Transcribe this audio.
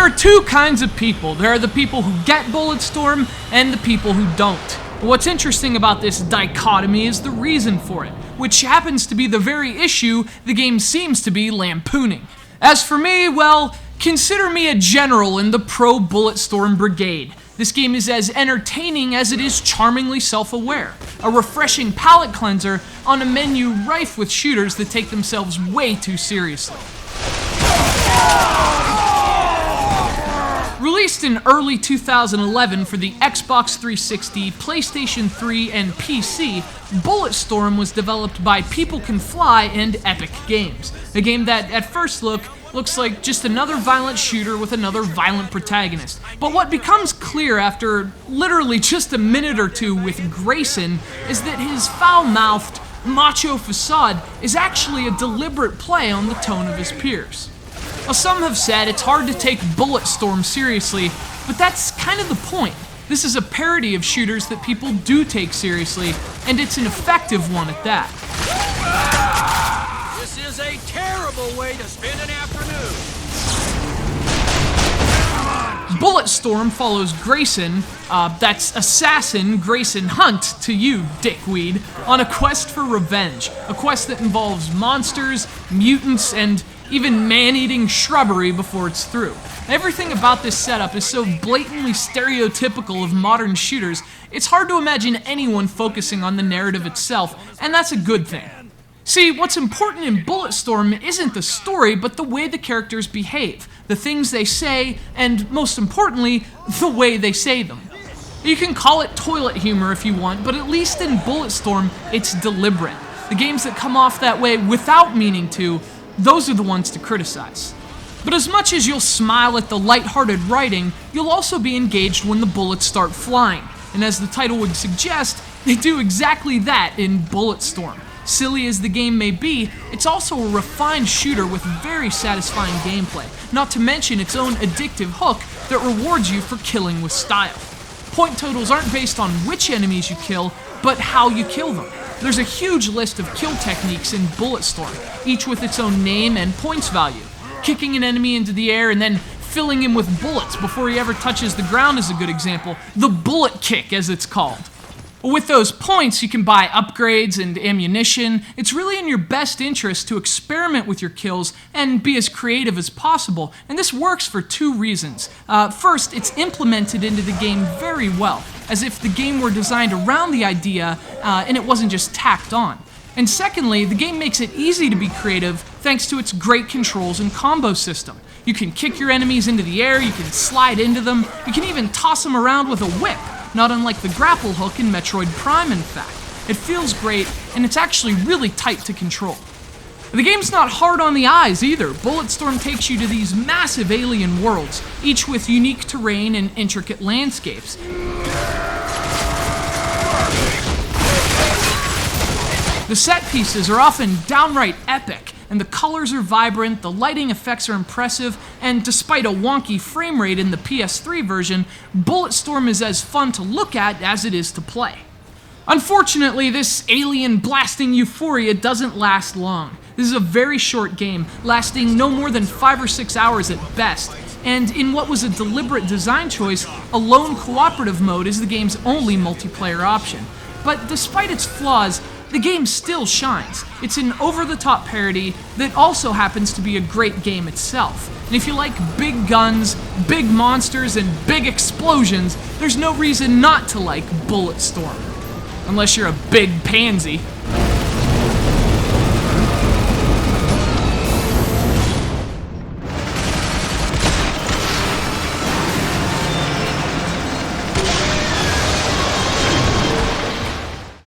are two kinds of people. There are the people who get Bulletstorm and the people who don't. But what's interesting about this dichotomy is the reason for it, which happens to be the very issue the game seems to be lampooning. As for me, well, consider me a general in the pro-Bulletstorm brigade. This game is as entertaining as it is charmingly self-aware, a refreshing palate cleanser on a menu rife with shooters that take themselves way too seriously. Released in early 2011 for the Xbox 360, PlayStation 3, and PC, Bulletstorm was developed by People Can Fly and Epic Games, a game that, at first look, looks like just another violent shooter with another violent protagonist. But what becomes clear after literally just a minute or two with Grayson is that his foul-mouthed, macho facade is actually a deliberate play on the tone of his peers. Well, some have said it's hard to take Bulletstorm seriously, but that's kind of the point. This is a parody of shooters that people do take seriously, and it's an effective one at that. This is a terrible way to spend an afternoon. Bulletstorm follows Grayson, that's assassin Grayson Hunt to you, dickweed, on a quest for revenge. A quest that involves monsters, mutants, and even man-eating shrubbery before it's through. Everything about this setup is so blatantly stereotypical of modern shooters, it's hard to imagine anyone focusing on the narrative itself, and that's a good thing. See, what's important in Bulletstorm isn't the story, but the way the characters behave, the things they say, and most importantly, the way they say them. You can call it toilet humor if you want, but at least in Bulletstorm, it's deliberate. The games that come off that way without meaning to, those are the ones to criticize. But as much as you'll smile at the lighthearted writing, you'll also be engaged when the bullets start flying. And as the title would suggest, they do exactly that in Bulletstorm. Silly as the game may be, it's also a refined shooter with very satisfying gameplay, not to mention its own addictive hook that rewards you for killing with style. Point totals aren't based on which enemies you kill, but how you kill them. There's a huge list of kill techniques in Bulletstorm, each with its own name and points value. Kicking an enemy into the air and then filling him with bullets before he ever touches the ground is a good example. The bullet kick, as it's called. With those points, you can buy upgrades and ammunition. It's really in your best interest to experiment with your kills and be as creative as possible, and this works for two reasons. First, it's implemented into the game very well, as if the game were designed around the idea and it wasn't just tacked on. And secondly, the game makes it easy to be creative thanks to its great controls and combo system. You can kick your enemies into the air, you can slide into them, you can even toss them around with a whip, not unlike the grapple hook in Metroid Prime, in fact. It feels great, and it's actually really tight to control. The game's not hard on the eyes either. Bulletstorm takes you to these massive alien worlds, each with unique terrain and intricate landscapes. The set pieces are often downright epic, and the colors are vibrant, the lighting effects are impressive, and despite a wonky frame rate in the PS3 version, Bulletstorm is as fun to look at as it is to play. Unfortunately, this alien blasting euphoria doesn't last long. This is a very short game, lasting no more than 5 or 6 hours at best, and in what was a deliberate design choice, a lone cooperative mode is the game's only multiplayer option. But despite its flaws, the game still shines. It's an over-the-top parody that also happens to be a great game itself. And if you like big guns, big monsters, and big explosions, there's no reason not to like Bulletstorm. Unless you're a big pansy.